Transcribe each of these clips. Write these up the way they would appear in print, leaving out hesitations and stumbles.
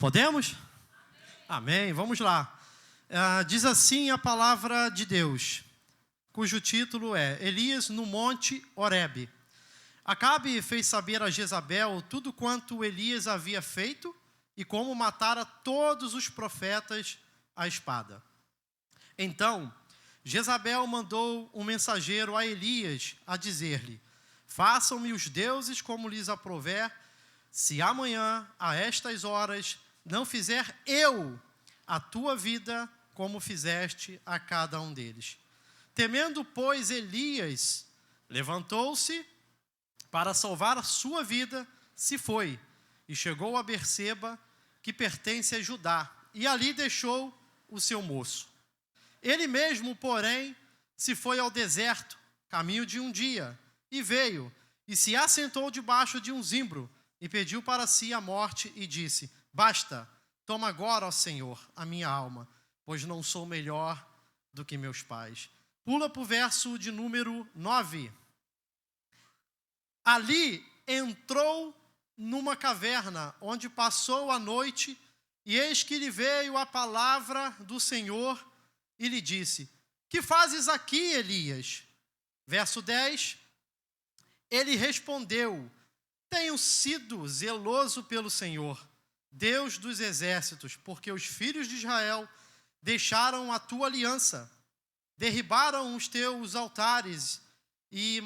Podemos? Amém. Vamos lá. Diz assim a palavra de Deus, cujo título é Elias no Monte Horebe. Acabe fez saber a Jezabel tudo quanto Elias havia feito e como matara todos os profetas à espada. Então, Jezabel mandou um mensageiro a Elias a dizer-lhe: façam-me os deuses como lhes aprouver, se amanhã, a estas horas, não fizer eu a tua vida como fizeste a cada um deles. Temendo, pois, Elias levantou-se para salvar a sua vida, se foi, e chegou a Berseba, que pertence a Judá, e ali deixou o seu moço. Ele mesmo, porém, se foi ao deserto, caminho de um dia, e veio, e se assentou debaixo de um zimbro, e pediu para si a morte, e disse: basta, toma agora, ó Senhor, a minha alma, pois não sou melhor do que meus pais. Pula para o verso de número 9. Ali entrou numa caverna, onde passou a noite, e eis que lhe veio a palavra do Senhor, e lhe disse: que fazes aqui, Elias? Verso 10. Ele respondeu: tenho sido zeloso pelo Senhor, Deus dos exércitos, porque os filhos de Israel deixaram a tua aliança, derribaram os teus altares e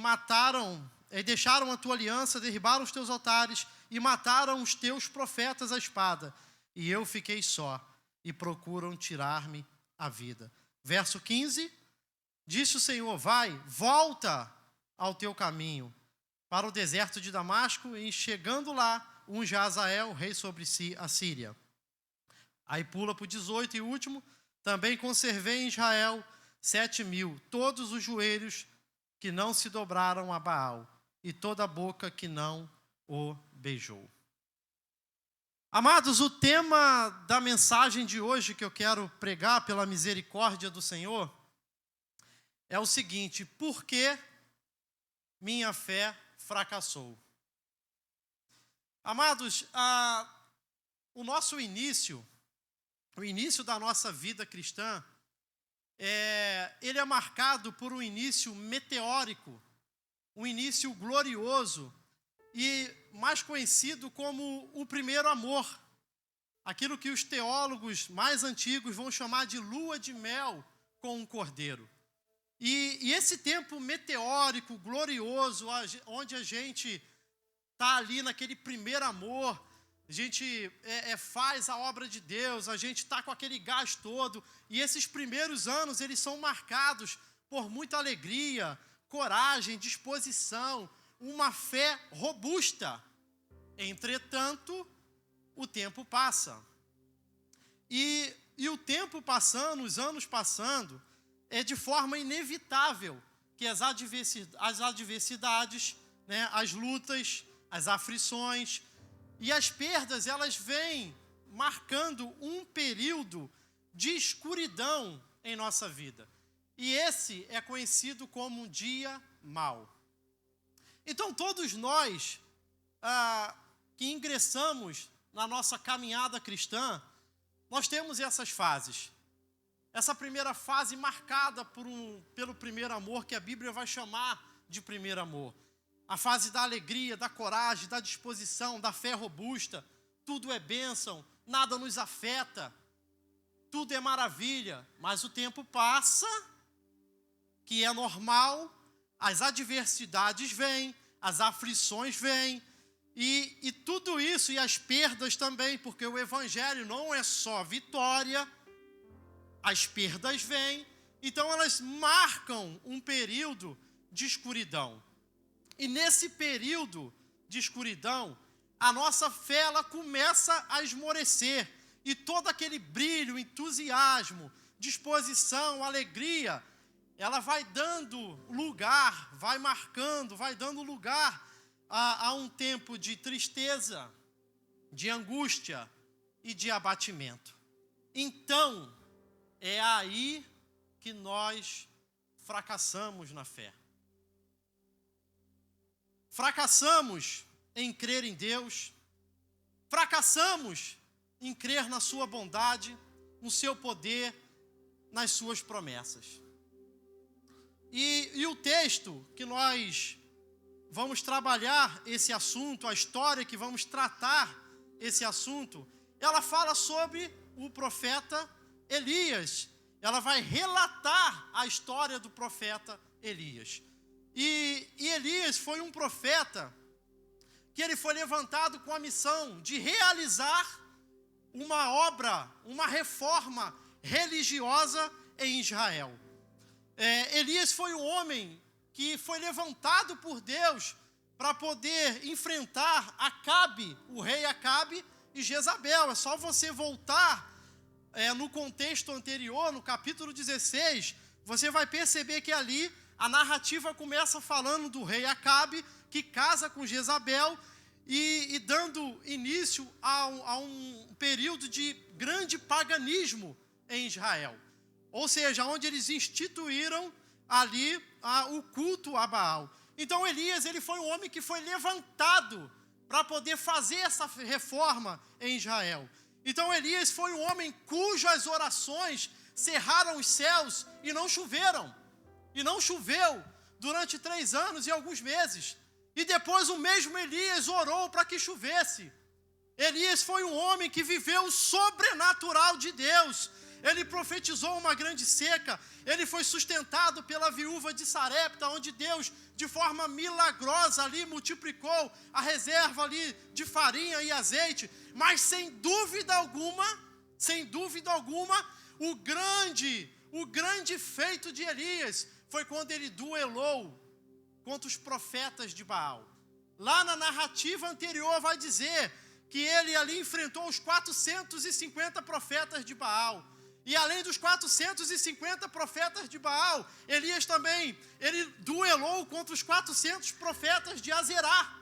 deixaram a tua aliança, derribaram os teus altares e mataram os teus profetas à espada. E eu fiquei só, e procuram tirar-me a vida. Verso 15, disse o Senhor: vai, volta ao teu caminho, para o deserto de Damasco, e chegando lá, unge Azael, rei sobre a Síria. Aí pula para o 18 e último: também conservei em Israel 7.000, todos os joelhos que não se dobraram a Baal, e toda a boca que não o beijou. Amados, o tema da mensagem de hoje que eu quero pregar pela misericórdia do Senhor é o seguinte: por que minha fé fracassou? Amados, o nosso início, o início da nossa vida cristã, ele é marcado por um início meteórico, um início glorioso e mais conhecido como o primeiro amor, aquilo que os teólogos mais antigos vão chamar de lua de mel com um cordeiro. E esse tempo meteórico, glorioso, onde a gente está ali naquele primeiro amor, a gente faz a obra de Deus, a gente está com aquele gás todo, e esses primeiros anos, eles são marcados por muita alegria, coragem, disposição, uma fé robusta. Entretanto, o tempo passa. E o tempo passando, os anos passando, é de forma inevitável que as adversidades, né, as lutas, as aflições e as perdas, elas vêm marcando um período de escuridão em nossa vida. E esse é conhecido como um dia mau. Então, todos nós que ingressamos na nossa caminhada cristã, nós temos essas fases. Essa primeira fase marcada pelo primeiro amor, que a Bíblia vai chamar de primeiro amor. A fase da alegria, da coragem, da disposição, da fé robusta. Tudo é bênção, nada nos afeta, tudo é maravilha. Mas o tempo passa, que é normal, as adversidades vêm, as aflições vêm, e tudo isso, e as perdas também, porque o Evangelho não é só vitória, as perdas vêm, então elas marcam um período de escuridão. E nesse período de escuridão, a nossa fé ela começa a esmorecer, e todo aquele brilho, entusiasmo, disposição, alegria, ela vai dando lugar, vai marcando, vai dando lugar a um tempo de tristeza, de angústia e de abatimento. Então, é aí que nós fracassamos na fé. Fracassamos em crer em Deus, fracassamos em crer na sua bondade, no seu poder, nas suas promessas. E o texto que nós vamos trabalhar esse assunto, a história que vamos tratar esse assunto, ela fala sobre o profeta Elias. Ela vai relatar a história do profeta Elias. E Elias foi um profeta que ele foi levantado com a missão de realizar uma obra, uma reforma religiosa em Israel. Elias foi um homem que foi levantado por Deus para poder enfrentar Acabe, o rei Acabe e Jezabel. É só você voltar no contexto anterior, no capítulo 16, você vai perceber que ali a narrativa começa falando do rei Acabe, que casa com Jezabel e dando início a um período de grande paganismo em Israel. Ou seja, onde eles instituíram ali o culto a Baal. Então Elias, ele foi um homem que foi levantado para poder fazer essa reforma em Israel. Então Elias foi um homem cujas orações cerraram os céus e não choveram. E não choveu durante 3 anos e alguns meses. E depois o mesmo Elias orou para que chovesse. Elias foi um homem que viveu o sobrenatural de Deus. Ele profetizou uma grande seca. Ele foi sustentado pela viúva de Sarepta, onde Deus, de forma milagrosa ali, multiplicou a reserva ali de farinha e azeite. Mas sem dúvida alguma, o grande feito de Elias foi quando ele duelou contra os profetas de Baal. Lá na narrativa anterior vai dizer que ele ali enfrentou os 450 profetas de Baal. E além dos 450 profetas de Baal, Elias também, ele duelou contra os 400 profetas de Azerá.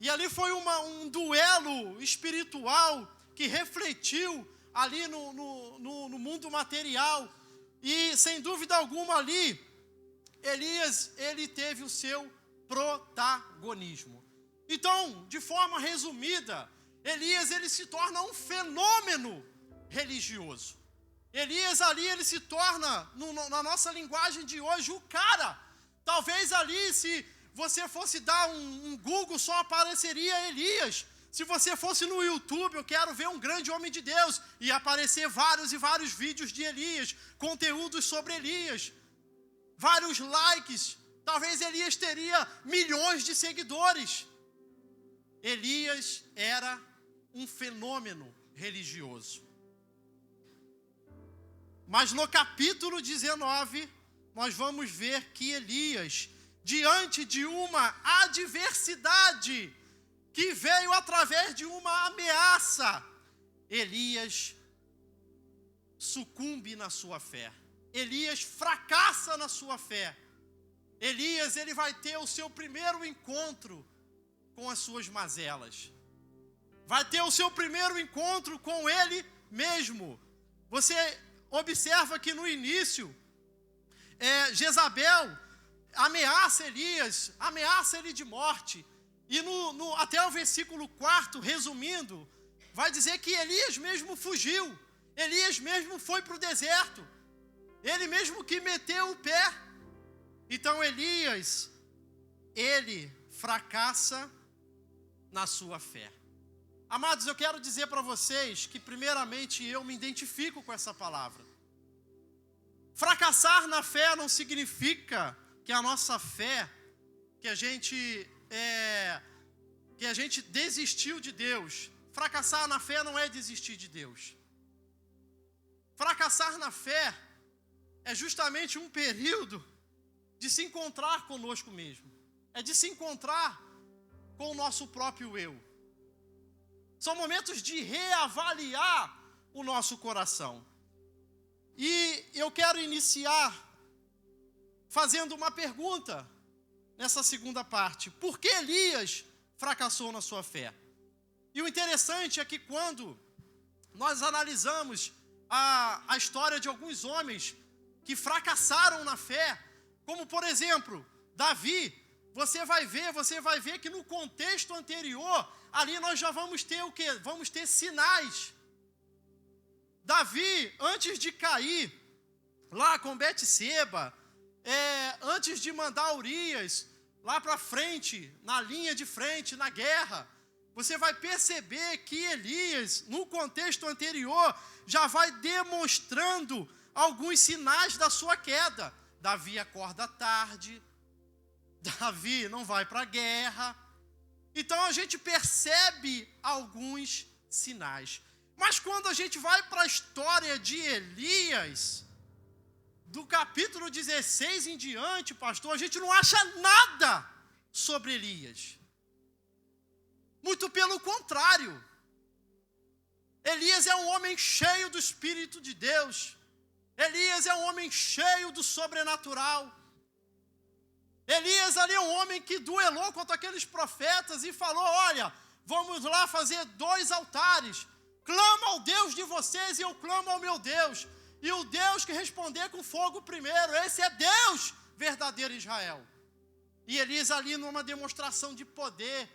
E ali foi um duelo espiritual que refletiu ali no mundo material. E sem dúvida alguma ali, Elias, ele teve o seu protagonismo. Então, de forma resumida, Elias, ele se torna um fenômeno religioso. Elias ali, ele se torna, na nossa linguagem de hoje, o cara. Talvez ali, se você fosse dar um Google, só apareceria Elias. Se você fosse no YouTube, eu quero ver um grande homem de Deus, ia aparecer vários e vários vídeos de Elias, conteúdos sobre Elias, vários likes. Talvez Elias teria milhões de seguidores. Elias era um fenômeno religioso. Mas no capítulo 19, nós vamos ver que Elias, diante de uma adversidade que veio através de uma ameaça, Elias sucumbe na sua fé. Elias fracassa na sua fé. Elias, ele vai ter o seu primeiro encontro com as suas mazelas. Vai ter o seu primeiro encontro com ele mesmo. Você observa que no início, Jezabel ameaça Elias, ameaça ele de morte. E até o versículo 4, resumindo, vai dizer que Elias mesmo fugiu. Elias mesmo foi para o deserto. Ele mesmo que meteu o pé. Então Elias, ele fracassa na sua fé. Amados, eu quero dizer para vocês que primeiramente eu me identifico com essa palavra. Fracassar na fé não significa que a nossa fé, que a gente desistiu de Deus. Fracassar na fé não é desistir de Deus. Fracassar na fé é justamente um período de se encontrar conosco mesmo. É de se encontrar com o nosso próprio eu. São momentos de reavaliar o nosso coração. E eu quero iniciar fazendo uma pergunta nessa segunda parte. Por que Elias fracassou na sua fé? E o interessante é que quando nós analisamos a história de alguns homens que fracassaram na fé, como por exemplo, Davi. você vai ver que no contexto anterior, ali nós já vamos ter o quê? Vamos ter sinais. Davi, antes de cair lá com Betseba, antes de mandar Urias lá para frente, na linha de frente, na guerra, você vai perceber que Elias, no contexto anterior, já vai demonstrando alguns sinais da sua queda. Davi acorda tarde, Davi não vai para a guerra. Então a gente percebe alguns sinais. Mas quando a gente vai para a história de Elias, do capítulo 16 em diante, pastor, a gente não acha nada sobre Elias. Muito pelo contrário. Elias é um homem cheio do Espírito de Deus. Elias é um homem cheio do sobrenatural. Elias ali é um homem que duelou contra aqueles profetas e falou: olha, vamos lá fazer 2 altares. Clama ao Deus de vocês e eu clamo ao meu Deus. E o Deus que responder com fogo primeiro, esse é Deus verdadeiro em Israel. E Elias ali numa demonstração de poder,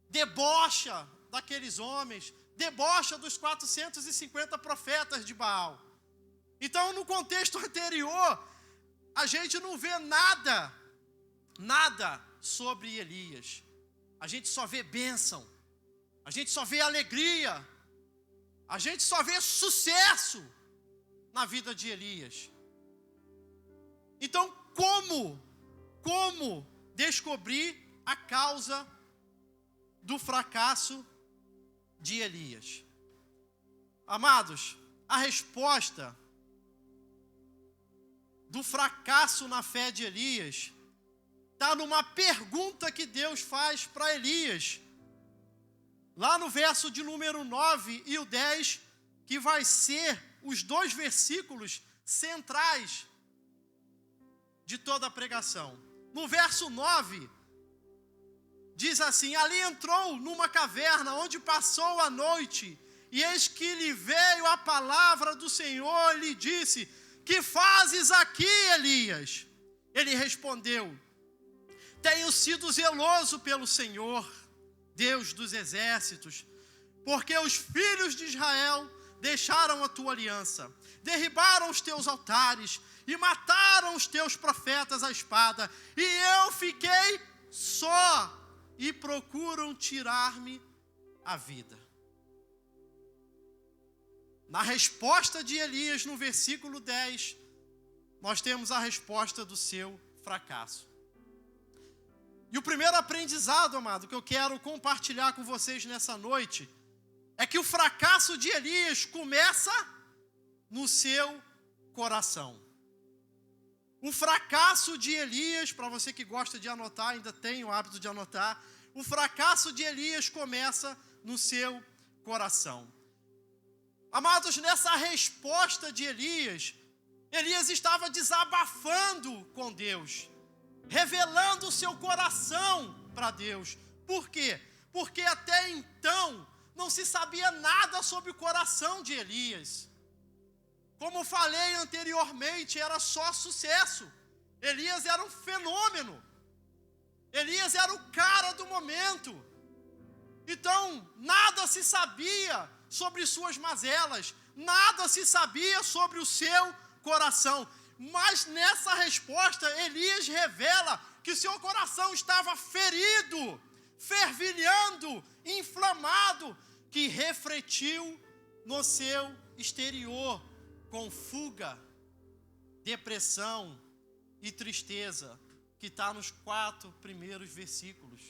debocha daqueles homens, debocha dos 450 profetas de Baal. Então, no contexto anterior, a gente não vê nada sobre Elias. A gente só vê bênção, a gente só vê alegria, a gente só vê sucesso na vida de Elias. Então, como descobrir a causa do fracasso de Elias? Amados, a resposta do fracasso na fé de Elias está numa pergunta que Deus faz para Elias, lá no verso de número 9 e o 10, que vai ser os 2 versículos centrais de toda a pregação. No verso 9, diz assim: ali entrou numa caverna onde passou a noite, e eis que lhe veio a palavra do Senhor e lhe disse: que fazes aqui, Elias? Ele respondeu: tenho sido zeloso pelo Senhor, Deus dos exércitos, porque os filhos de Israel deixaram a tua aliança, derribaram os teus altares e mataram os teus profetas à espada, e eu fiquei só e procuram tirar-me a vida. Na resposta de Elias, no versículo 10, nós temos a resposta do seu fracasso. E o primeiro aprendizado, amado, que eu quero compartilhar com vocês nessa noite, é que o fracasso de Elias começa no seu coração. O fracasso de Elias, para você que gosta de anotar, ainda tem o hábito de anotar, o fracasso de Elias começa no seu coração. Amados, nessa resposta de Elias, Elias estava desabafando com Deus, revelando o seu coração para Deus. Por quê? Porque até então não se sabia nada sobre o coração de Elias. Como falei anteriormente, era só sucesso. Elias era um fenômeno. Elias era o cara do momento. Então, nada se sabia sobre suas mazelas, nada se sabia sobre o seu coração. Mas nessa resposta, Elias revela que seu coração estava ferido, fervilhando, inflamado, que refletiu no seu exterior, com fuga, depressão e tristeza, que está nos 4 primeiros versículos.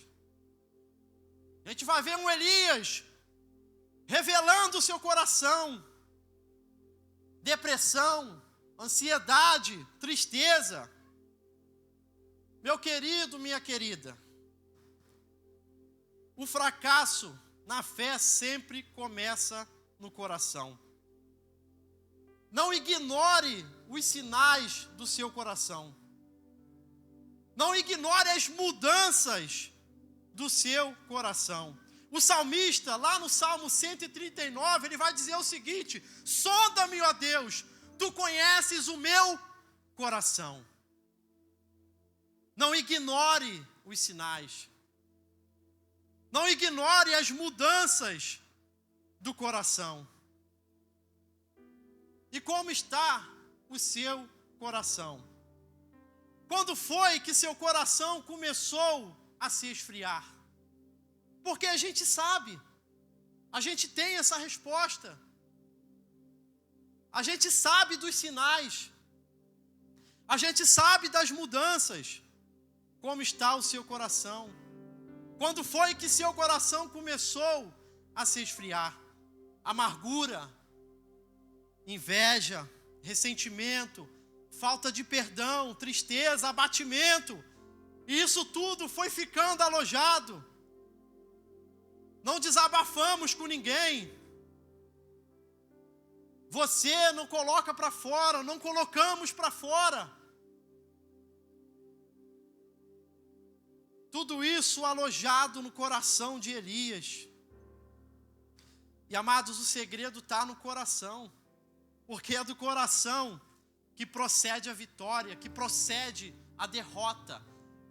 A gente vai ver um Elias revelando o seu coração, depressão, ansiedade, tristeza. Meu querido, minha querida, o fracasso na fé sempre começa no coração. Não ignore os sinais do seu coração. Não ignore as mudanças do seu coração. O salmista, lá no Salmo 139, ele vai dizer o seguinte: sonda-me, ó Deus, tu conheces o meu coração. Não ignore os sinais. Não ignore as mudanças do coração. E como está o seu coração? Quando foi que seu coração começou a se esfriar? Porque a gente sabe, a gente tem essa resposta. A gente sabe dos sinais. A gente sabe das mudanças. Como está o seu coração? Quando foi que seu coração começou a se esfriar? Amargura, inveja, ressentimento, falta de perdão, tristeza, abatimento. E isso tudo foi ficando alojado. Não desabafamos com ninguém. Você não coloca para fora, não colocamos para fora. Tudo isso alojado no coração de Elias. E amados, o segredo está no coração. Porque é do coração que procede a vitória, que procede a derrota.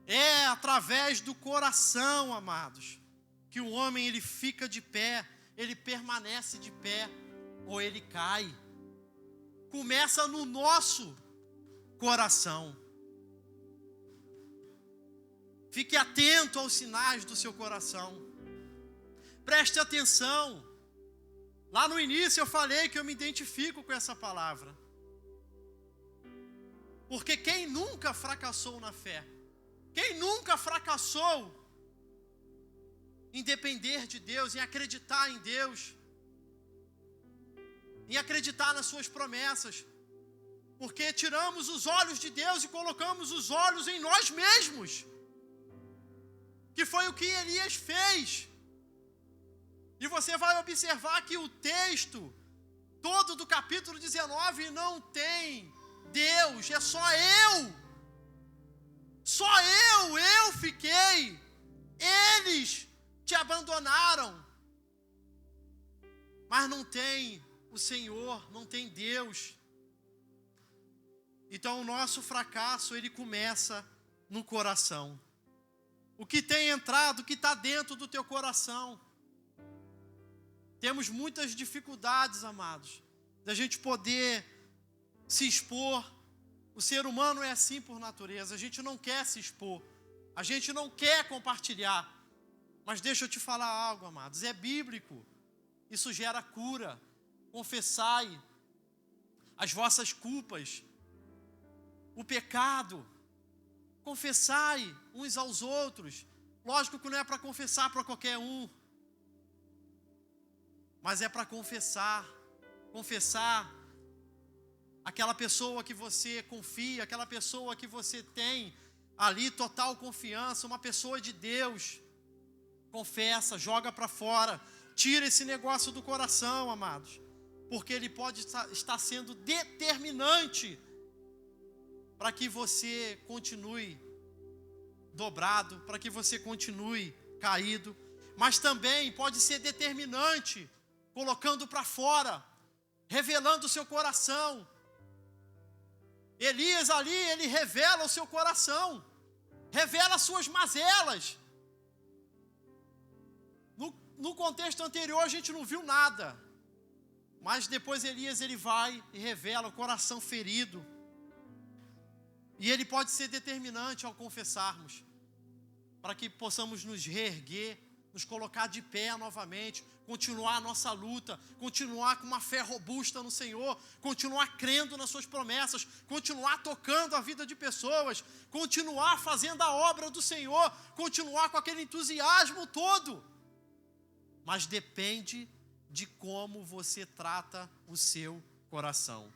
É através do coração, amados, que o homem ele fica de pé, ele permanece de pé, ou ele cai. Começa no nosso coração. Fique atento aos sinais do seu coração. Preste atenção. Lá no início eu falei que eu me identifico com essa palavra. Porque quem nunca fracassou na fé? Quem nunca fracassou em depender de Deus, em acreditar em Deus? Em acreditar nas suas promessas? Porque tiramos os olhos de Deus e colocamos os olhos em nós mesmos. Que foi o que Elias fez. E você vai observar que o texto todo do capítulo 19 não tem Deus, é só eu. Só eu fiquei. Eles te abandonaram. Mas não tem o Senhor, não tem Deus. Então o nosso fracasso, ele começa no coração. O que tem entrado, o que está dentro do teu coração. Temos muitas dificuldades, amados, da gente poder se expor. O ser humano é assim por natureza, a gente não quer se expor, a gente não quer compartilhar. Mas deixa eu te falar algo, amados, é bíblico, isso gera cura. Confessai as vossas culpas, o pecado, confessai uns aos outros. Lógico que não é para confessar para qualquer um, mas é para confessar aquela pessoa que você confia, aquela pessoa que você tem ali total confiança, uma pessoa de Deus. Confessa, joga para fora, tira esse negócio do coração, amados, porque ele pode estar sendo determinante para que você continue dobrado, para que você continue caído, mas também pode ser determinante, colocando para fora, revelando o seu coração. Elias ali, ele revela o seu coração, revela as suas mazelas. No contexto anterior a gente não viu nada, mas depois Elias ele vai e revela o coração ferido. E ele pode ser determinante ao confessarmos, para que possamos nos reerguer, nos colocar de pé novamente, continuar a nossa luta, continuar com uma fé robusta no Senhor, continuar crendo nas suas promessas, continuar tocando a vida de pessoas, continuar fazendo a obra do Senhor, continuar com aquele entusiasmo todo. Mas depende de como você trata o seu coração.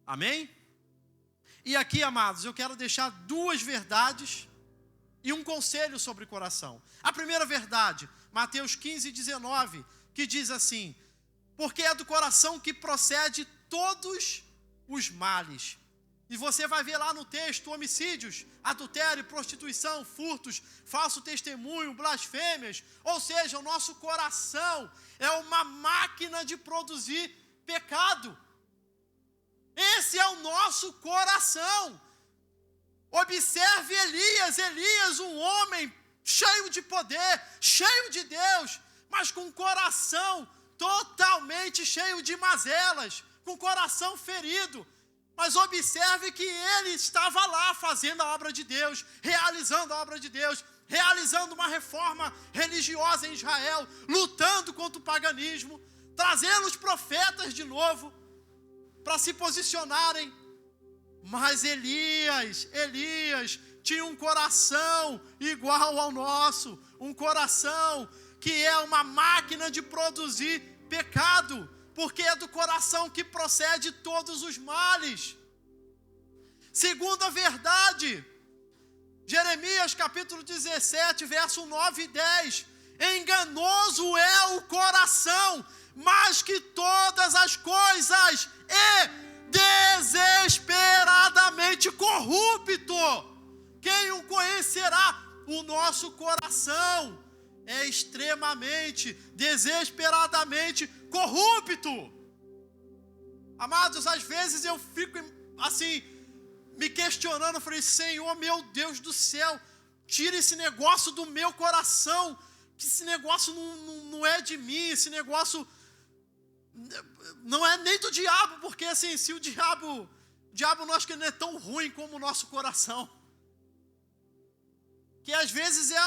Amém? E aqui, amados, eu quero deixar duas verdades e um conselho sobre o coração. A primeira verdade, Mateus 15:19, que diz assim: porque é do coração que procede todos os males. E você vai ver lá no texto homicídios, adultério, prostituição, furtos, falso testemunho, blasfêmias. Ou seja, o nosso coração é uma máquina de produzir pecado. Esse é o nosso coração. Observe Elias, um homem cheio de poder, cheio de Deus, mas com o coração totalmente cheio de mazelas, com o coração ferido. Mas observe que ele estava lá fazendo a obra de Deus, realizando a obra de Deus, realizando uma reforma religiosa em Israel, lutando contra o paganismo, trazendo os profetas de novo para se posicionarem. Mas Elias tinha um coração igual ao nosso, um coração que é uma máquina de produzir pecado, porque é do coração que procede todos os males. Segundo a verdade, Jeremias capítulo 17, verso 9 e 10, enganoso é o coração, mais que todas as coisas, e desesperadamente corrupto. Quem o conhecerá? O nosso coração é extremamente, desesperadamente corrupto. Amados, às vezes eu fico assim, me questionando, eu falei, Senhor, meu Deus do céu, tira esse negócio do meu coração, que esse negócio não é de mim, esse negócio não é nem do diabo, porque assim, se o diabo não acho que não é tão ruim como o nosso coração, que às vezes é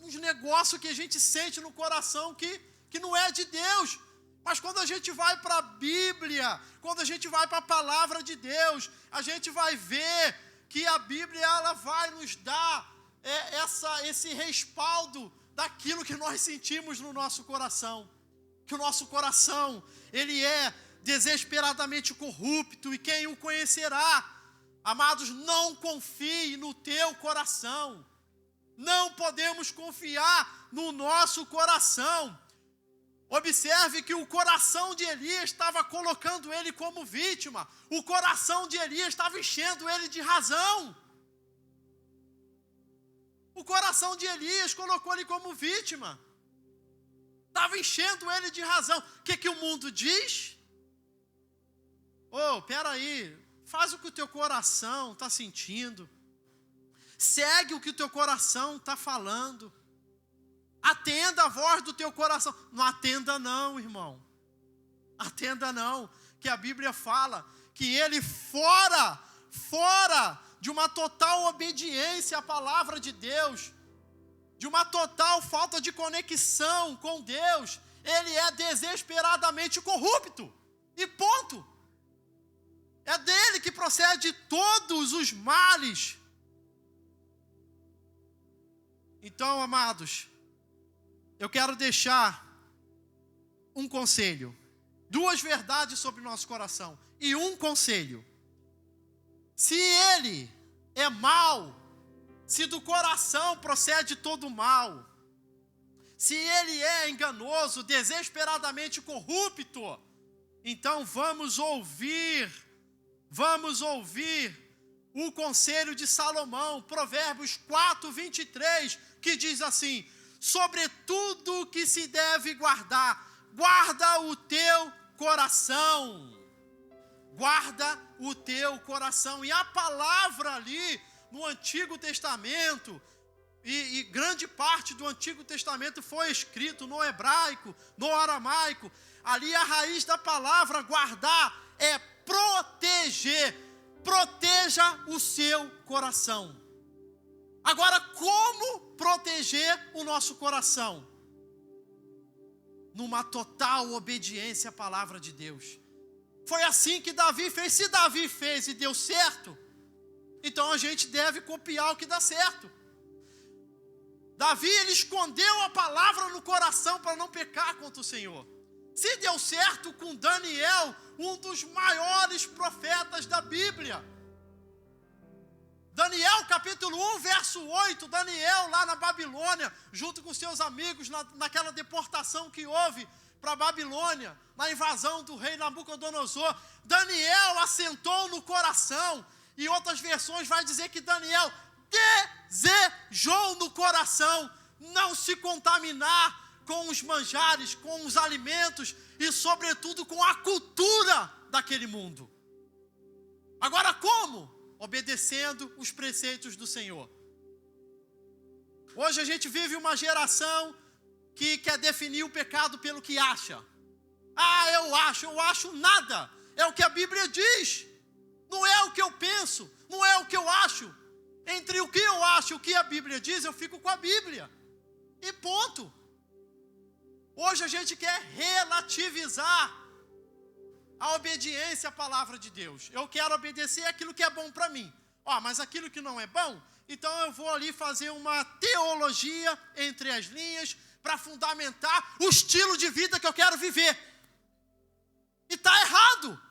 uns negócios que a gente sente no coração que não é de Deus. Mas quando a gente vai para a Bíblia, quando a gente vai para a palavra de Deus, a gente vai ver que a Bíblia ela vai nos dar esse respaldo daquilo que nós sentimos no nosso coração. Que o nosso coração, ele é desesperadamente corrupto, e quem o conhecerá? Amados, não confie no teu coração. Não podemos confiar no nosso coração. Observe que o coração de Elias estava colocando ele como vítima. O coração de Elias estava enchendo ele de razão. O coração de Elias colocou ele como vítima. Estava enchendo ele de razão. O que o mundo diz? Peraí, faz o que o teu coração está sentindo. Segue o que o teu coração está falando. Atenda a voz do teu coração. Não atenda não, irmão. Atenda não. Que a Bíblia fala que ele fora de uma total obediência à palavra de Deus, de uma total falta de conexão com Deus, ele é desesperadamente corrupto. E ponto. É dele que procede todos os males. Então, amados, eu quero deixar um conselho, 2 verdades sobre o nosso coração e um conselho. Se ele é mau, se do coração procede todo o mal, se ele é enganoso, desesperadamente corrupto, então vamos ouvir o conselho de Salomão, Provérbios 4:23, que diz assim: sobre tudo que se deve guarda o teu coração. Guarda o teu coração. E a palavra ali no Antigo Testamento, e grande parte do Antigo Testamento foi escrito no hebraico, no aramaico. Ali a raiz da palavra guardar é proteger. Proteja o seu coração. Agora, como proteger o nosso coração? Numa total obediência à palavra de Deus. Foi assim que Davi fez. Se Davi fez e deu certo, então a gente deve copiar o que dá certo. Davi, ele escondeu a palavra no coração para não pecar contra o Senhor. Se deu certo com Daniel, um dos maiores profetas da Bíblia. Daniel capítulo 1, verso 8, Daniel lá na Babilônia, junto com seus amigos, naquela deportação que houve para a Babilônia, na invasão do rei Nabucodonosor, Daniel assentou no coração, e outras versões vai dizer que Daniel desejou no coração não se contaminar com os manjares, com os alimentos e sobretudo com a cultura daquele mundo. Agora como? obedecendo os preceitos do Senhor. Hoje a gente vive uma geração que quer definir o pecado pelo que acha. Eu acho nada. É o que a Bíblia diz. Não é o que eu penso, não é o que eu acho. Entre o que eu acho e o que a Bíblia diz, eu fico com a Bíblia. E ponto. Hoje a gente quer relativizar a obediência à palavra de Deus. Eu quero obedecer aquilo que é bom para mim. Mas aquilo que não é bom, então eu vou ali fazer uma teologia entre as linhas para fundamentar o estilo de vida que eu quero viver. E está errado.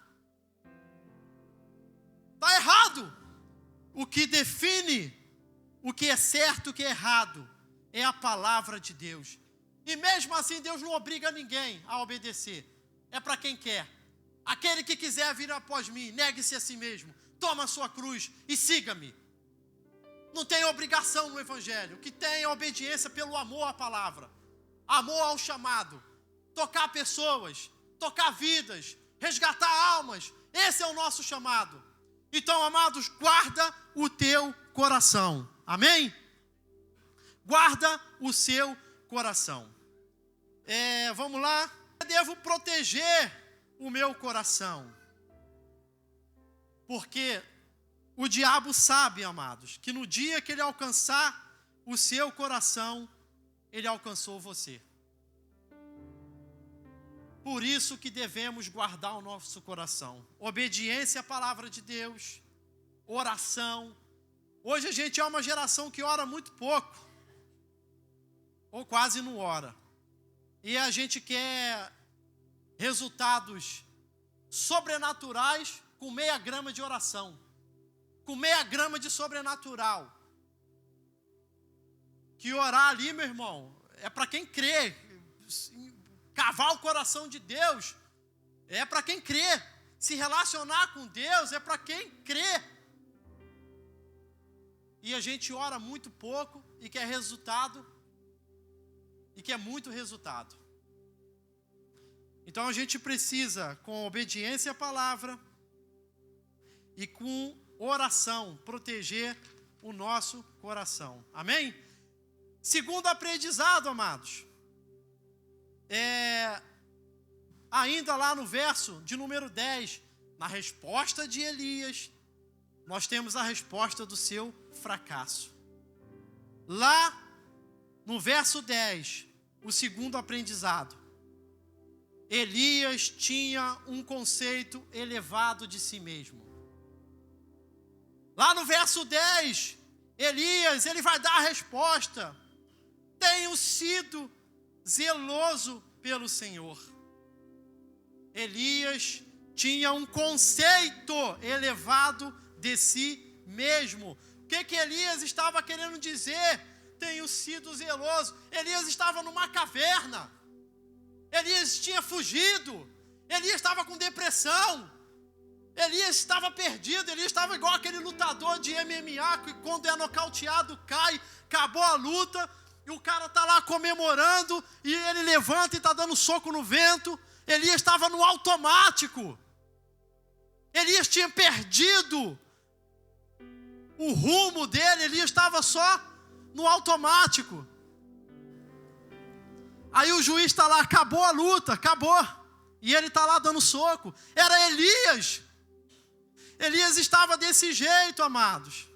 Está errado. O que define o que é certo e o que é errado é a palavra de Deus. E mesmo assim Deus não obriga ninguém a obedecer. É para quem quer. Aquele que quiser vir após mim, negue-se a si mesmo, toma a sua cruz e siga-me. Não tem obrigação no Evangelho. O que tem é obediência pelo amor à palavra, amor ao chamado, tocar pessoas, tocar vidas, resgatar almas. Esse é o nosso chamado. Então, amados, guarda o teu coração. Amém? Guarda o seu coração. Vamos lá. Eu devo proteger o meu coração. Porque o diabo sabe, amados, que no dia que ele alcançar o seu coração, ele alcançou você. Por isso que devemos guardar o nosso coração. Obediência à palavra de Deus, oração. Hoje a gente é uma geração que ora muito pouco, ou quase não ora. E a gente quer resultados sobrenaturais com meia grama de oração, com meia grama de sobrenatural. Que orar ali, meu irmão, é para quem crê. Cavar o coração de Deus é para quem crê. Se relacionar com Deus é para quem crê. E a gente ora muito pouco e quer resultado, e quer muito resultado. Então a gente precisa, com obediência à palavra e com oração, proteger o nosso coração. Amém? Segundo aprendizado, amados, ainda lá no verso de número 10, na resposta de Elias, nós temos a resposta do seu fracasso. Lá no verso 10, o segundo aprendizado, Elias tinha um conceito elevado de si mesmo. Lá no verso 10, Elias, ele vai dar a resposta: tenho sido zeloso pelo Senhor. Elias tinha um conceito elevado de si mesmo. O que Elias estava querendo dizer? Tenho sido zeloso. Elias estava numa caverna. Elias tinha fugido. Elias estava com depressão. Elias estava perdido. Elias estava igual aquele lutador de MMA que quando é nocauteado cai, acabou a luta. E o cara está lá comemorando, e ele levanta e está dando soco no vento. Elias estava no automático. Elias tinha perdido o rumo dele, Elias estava só no automático. Aí o juiz está lá, acabou a luta, acabou. E ele está lá dando soco. Era Elias. Elias estava desse jeito, amados.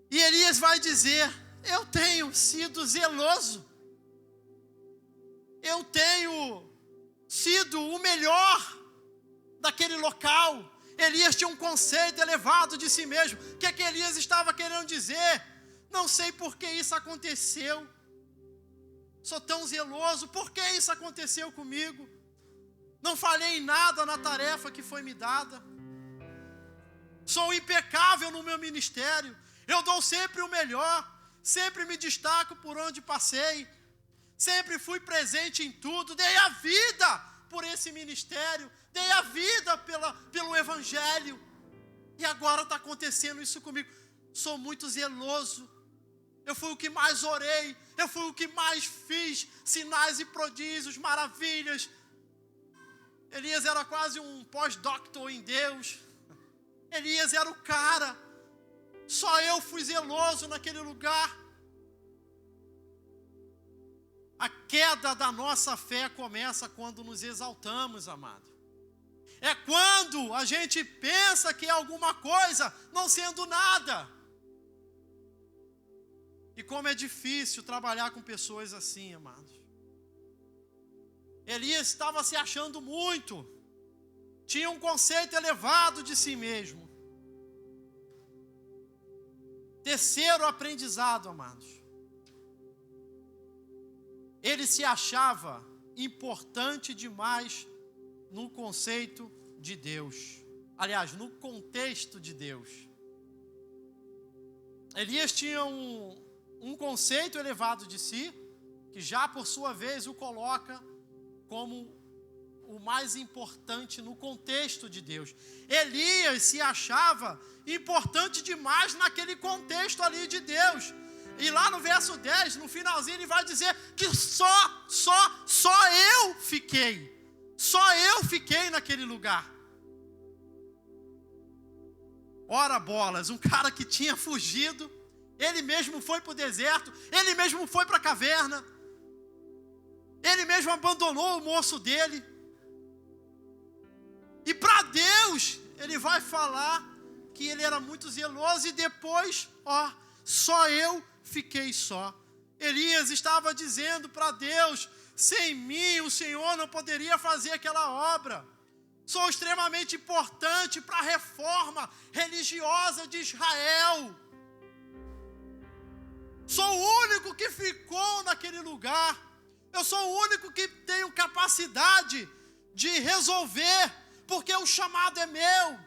E Elias vai dizer: eu tenho sido zeloso. Eu tenho sido o melhor daquele local. Elias tinha um conceito elevado de si mesmo. O que Elias estava querendo dizer? Não sei por que isso aconteceu. Sou tão zeloso. Por que isso aconteceu comigo? Não falhei em nada na tarefa que foi me dada. Sou impecável no meu ministério. Eu dou sempre o melhor, sempre me destaco por onde passei, sempre fui presente em tudo, dei a vida por esse ministério, dei a vida pelo Evangelho, e agora está acontecendo isso comigo. Sou muito zeloso, eu fui o que mais orei, eu fui o que mais fiz sinais e prodígios, maravilhas, Elias era quase um pós-doctor em Deus. Elias era o cara. Só eu fui zeloso naquele lugar. A queda da nossa fé começa quando nos exaltamos, amado. É quando a gente pensa que é alguma coisa, não sendo nada. E como é difícil trabalhar com pessoas assim, amados. Elias estava se achando muito. Tinha um conceito elevado de si mesmo. Terceiro aprendizado, amados. Ele se achava importante demais no conceito de Deus. Aliás, no contexto de Deus. Elias tinha um conceito elevado de si, que já por sua vez o coloca como o mais importante no contexto de Deus. Elias se achava importante demais naquele contexto ali de Deus. E lá no verso 10, no finalzinho, ele vai dizer que só eu fiquei. Só eu fiquei naquele lugar. Ora bolas, um cara que tinha fugido, ele mesmo foi para o deserto, ele mesmo foi para a caverna, ele mesmo abandonou o moço dele. E para Deus, ele vai falar que ele era muito zeloso e depois, só eu fiquei só. Elias estava dizendo para Deus, sem mim o Senhor não poderia fazer aquela obra. Sou extremamente importante para a reforma religiosa de Israel. Sou o único que ficou naquele lugar. Eu sou o único que tenho capacidade de resolver, porque o chamado é meu.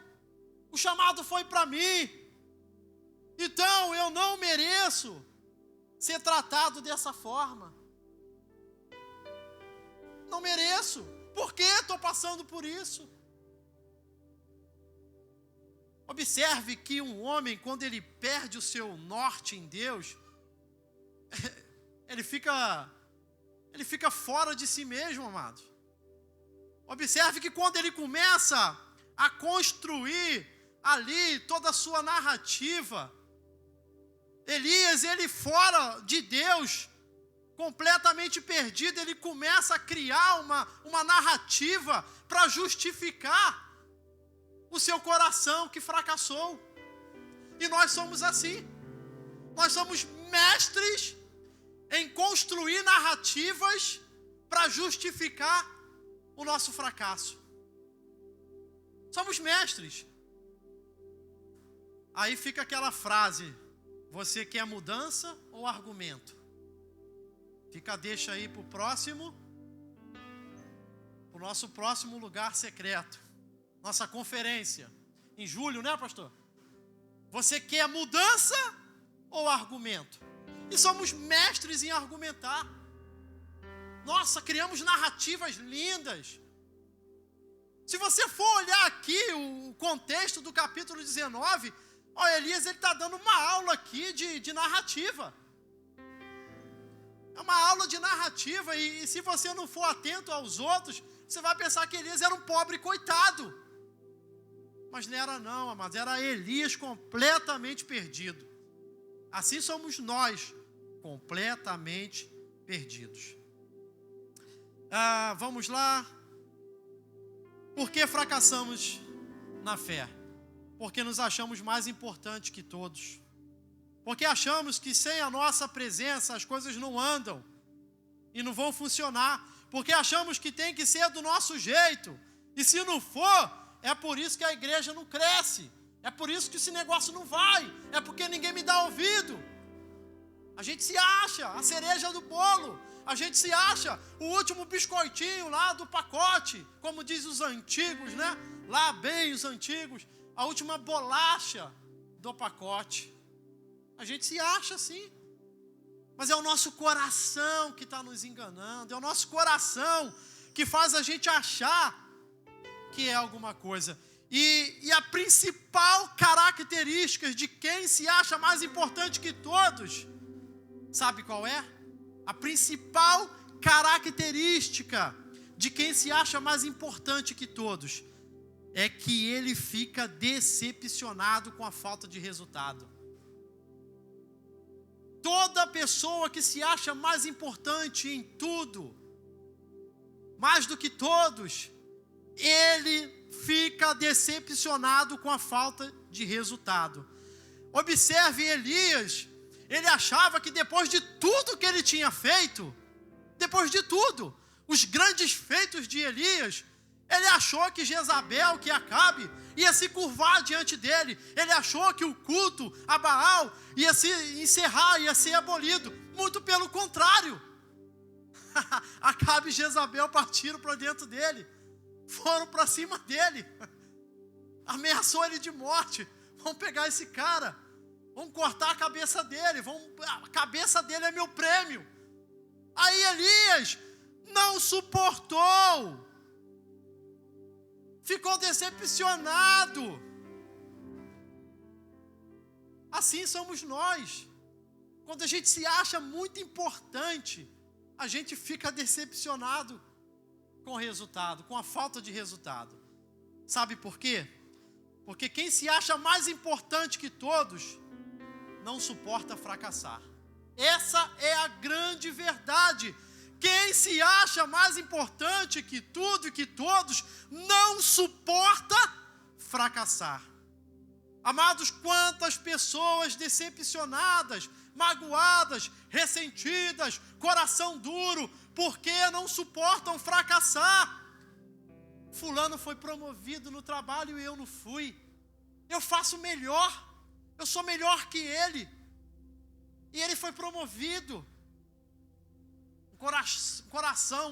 O chamado foi para mim. Então eu não mereço ser tratado dessa forma. Não mereço. Por que estou passando por isso? Observe que um homem, quando ele perde o seu norte em Deus, ele fica fora de si mesmo, amados. Observe que quando ele começa a construir ali toda a sua narrativa, Elias, ele fora de Deus, completamente perdido, ele começa a criar uma narrativa para justificar o seu coração que fracassou. E nós somos assim. Nós somos mestres em construir narrativas para justificar o nosso fracasso. Somos mestres. Aí fica aquela frase: você quer mudança ou argumento? Deixa aí para o nosso próximo lugar secreto. Nossa conferência, em julho, né, pastor? Você quer mudança ou argumento? E somos mestres em argumentar. Nossa, criamos narrativas lindas. Se você for olhar aqui o contexto do capítulo 19, Elias está dando uma aula aqui de narrativa. É uma aula de narrativa, e se você não for atento aos outros, você vai pensar que Elias era um pobre coitado. Mas não era não, amados, era Elias completamente perdido. Assim somos nós, completamente perdidos. Vamos lá. Por que fracassamos na fé? Porque nos achamos mais importantes que todos. Porque achamos que sem a nossa presença as coisas não andam e não vão funcionar. Porque achamos que tem que ser do nosso jeito. E se não for, é por isso que a igreja não cresce. É por isso que esse negócio não vai. É porque ninguém me dá ouvido. A gente se acha a cereja do bolo. A gente se acha o último biscoitinho lá do pacote. Como diz os antigos, né? Lá bem os antigos. A última bolacha do pacote. A gente se acha assim. Mas é o nosso coração que está nos enganando. É o nosso coração que faz a gente achar que é alguma coisa. E a principal característica de quem se acha mais importante que todos, sabe qual é? A principal característica de quem se acha mais importante que todos é que ele fica decepcionado com a falta de resultado. Toda pessoa que se acha mais importante em tudo, mais do que todos, ele fica decepcionado com a falta de resultado. Observe Elias, ele achava que depois de tudo que ele tinha feito, depois de tudo, os grandes feitos de Elias, ele achou que Jezabel, que Acabe, ia se curvar diante dele. Ele achou que o culto a Baal ia se encerrar, ia ser abolido. Muito pelo contrário. Acabe e Jezabel partiram para dentro dele. Foram para cima dele. Ameaçou ele de morte. Vamos pegar esse cara. Vamos cortar a cabeça dele. A cabeça dele é meu prêmio. Aí Elias não suportou. Ficou decepcionado. Assim somos nós. Quando a gente se acha muito importante, a gente fica decepcionado com o resultado, com a falta de resultado. Sabe por quê? Porque quem se acha mais importante que todos, não suporta fracassar. Essa é a grande verdade. Quem se acha mais importante que tudo e que todos, não suporta fracassar. Amados, quantas pessoas decepcionadas, magoadas, ressentidas, coração duro, porque não suportam fracassar. Fulano foi promovido no trabalho e eu não fui. Eu faço melhor, eu sou melhor que ele. E ele foi promovido. Coração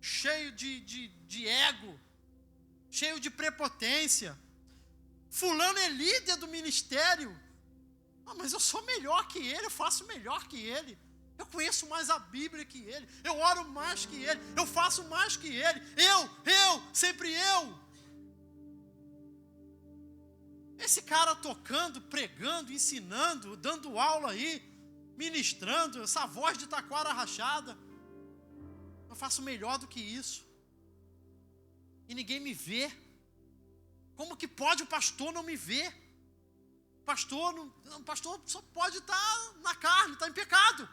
cheio de ego, cheio de prepotência. Fulano é líder do ministério. Mas eu sou melhor que ele, eu faço melhor que ele. Eu conheço mais a Bíblia que ele, eu oro mais que ele, eu faço mais que ele. Sempre eu. Esse cara tocando, pregando, ensinando, dando aula aí, ministrando, essa voz de taquara rachada. Eu faço melhor do que isso. E ninguém me vê. Como que pode o pastor não me ver? O pastor só pode estar na carne, está em pecado.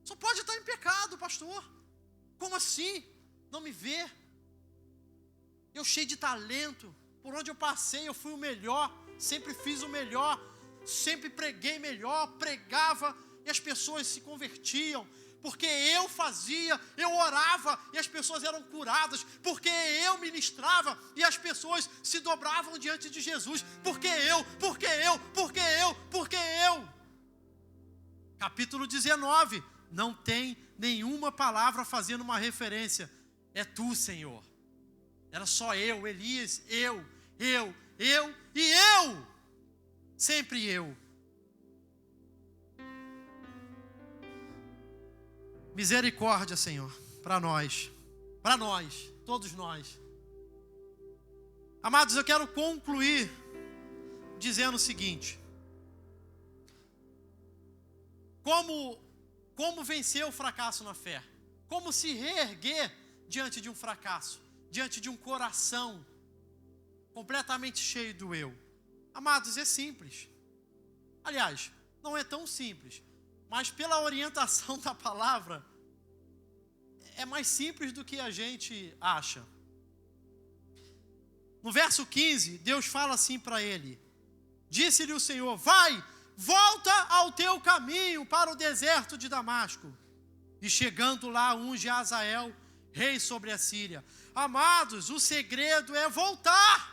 Só pode estar em pecado, pastor. Como assim? Não me vê? Eu cheio de talento. Por onde eu passei, eu fui o melhor. Sempre fiz o melhor. Sempre preguei melhor. Pregava e as pessoas se convertiam. Porque eu fazia, eu orava e as pessoas eram curadas. Porque eu ministrava e as pessoas se dobravam diante de Jesus. Porque eu. Capítulo 19. Não tem nenhuma palavra fazendo uma referência. É tu, Senhor. Era só eu, Elias, eu. Sempre eu. Misericórdia, Senhor, para nós, todos nós. Amados, eu quero concluir dizendo o seguinte: como vencer o fracasso na fé? Como se reerguer diante de um fracasso, diante de um coração completamente cheio do eu? Amados, é simples. Aliás, não é tão simples. Mas pela orientação da palavra, é mais simples do que a gente acha. No verso 15, Deus fala assim para ele: disse-lhe o Senhor, volta ao teu caminho para o deserto de Damasco. E chegando lá, unge Azael, rei sobre a Síria. Amados, o segredo é voltar.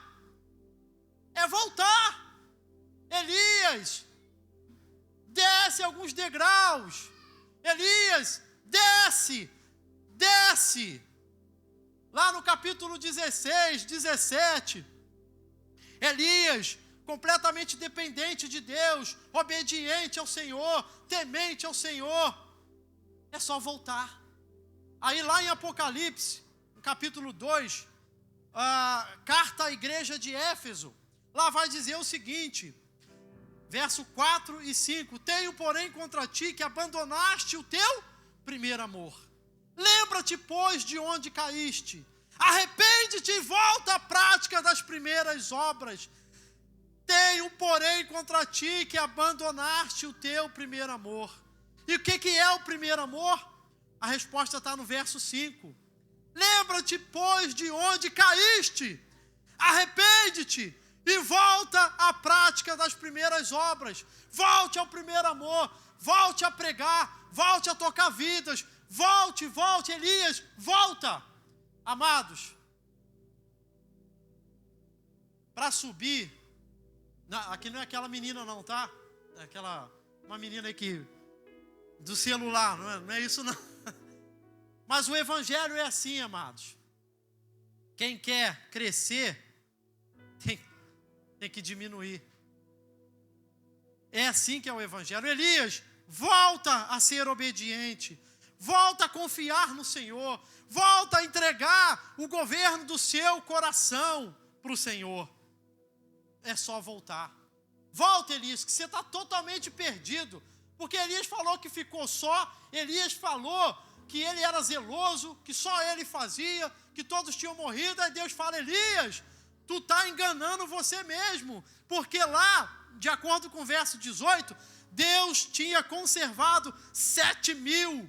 É voltar. Elias, desce alguns degraus. Elias, desce. Lá no capítulo 16, 17, Elias, completamente dependente de Deus, obediente ao Senhor, temente ao Senhor. É só voltar. Aí lá em Apocalipse, no capítulo 2, a carta à igreja de Éfeso, lá vai dizer o seguinte, verso 4 e 5, tenho porém contra ti que abandonaste o teu primeiro amor. Lembra-te, pois, de onde caíste. Arrepende-te e volta à prática das primeiras obras. Tenho, porém, contra ti que abandonaste o teu primeiro amor. E o que é o primeiro amor? A resposta está no verso 5. Lembra-te, pois, de onde caíste. Arrepende-te e volta à prática das primeiras obras. Volte ao primeiro amor. Volte a pregar. Volte a tocar vidas. Volte, Elias, volta. Amados, para subir, aqui não é aquela menina não, tá? É uma menina aí do celular, não é isso não. Mas o evangelho é assim, amados. Quem quer crescer, tem que diminuir. É assim que é o evangelho. Elias, volta a ser obediente. Volta a confiar no Senhor. Volta a entregar o governo do seu coração para o Senhor. É só voltar. Volta, Elias, que você está totalmente perdido. Porque Elias falou que ficou só. Elias falou que ele era zeloso, que só ele fazia, que todos tinham morrido. Aí Deus fala, Elias, tu está enganando você mesmo. Porque lá, de acordo com o verso 18, Deus tinha conservado 7.000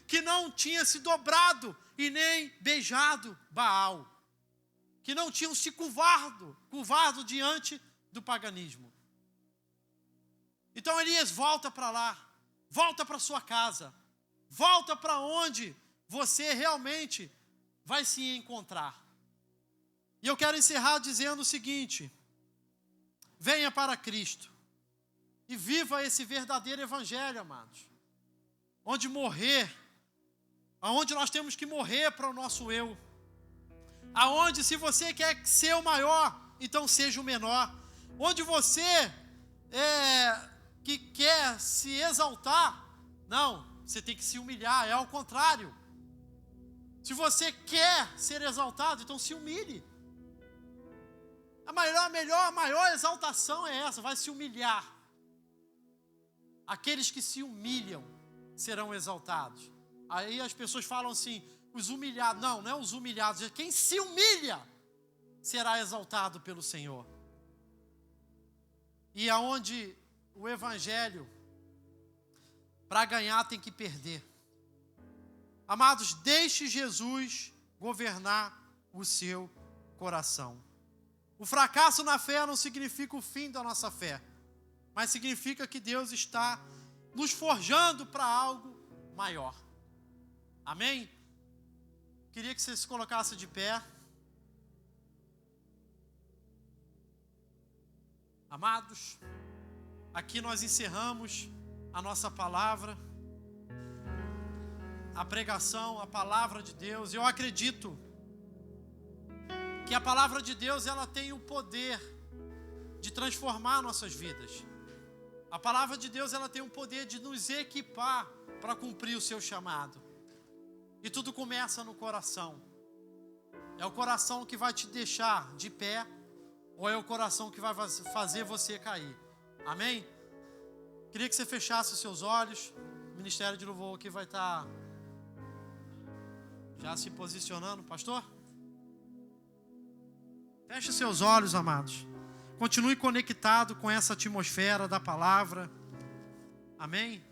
que não tinha se dobrado e nem beijado Baal, que não tinham se curvado diante do paganismo. Então Elias volta para lá, volta para sua casa, volta para onde você realmente vai se encontrar. E eu quero encerrar dizendo o seguinte: venha para Cristo e viva esse verdadeiro evangelho, amados. Aonde nós temos que morrer para o nosso eu. Aonde, se você quer ser o maior, então seja o menor. Onde você que quer se exaltar, não, você tem que se humilhar, é ao contrário. Se você quer ser exaltado, então se humilhe. A maior exaltação é essa, vai se humilhar. Aqueles que se humilham serão exaltados. Aí as pessoas falam assim, os humilhados. Não é os humilhados. Quem se humilha será exaltado pelo Senhor. E aonde o evangelho, para ganhar, tem que perder. Amados, deixe Jesus governar o seu coração. O fracasso na fé não significa o fim da nossa fé, mas significa que Deus está nos forjando para algo maior. Amém? Queria que você se colocasse de pé. Amados, aqui nós encerramos a nossa palavra, a pregação, a palavra de Deus. Eu acredito que a palavra de Deus, ela tem o poder de transformar nossas vidas. A palavra de Deus, ela tem o poder de nos equipar para cumprir o seu chamado. E tudo começa no coração. É o coração que vai te deixar de pé, ou é o coração que vai fazer você cair. Amém? Queria que você fechasse os seus olhos. O Ministério de Louvor aqui vai estar já se posicionando. Pastor? Feche os seus olhos, amados. Continue conectado com essa atmosfera da palavra. Amém?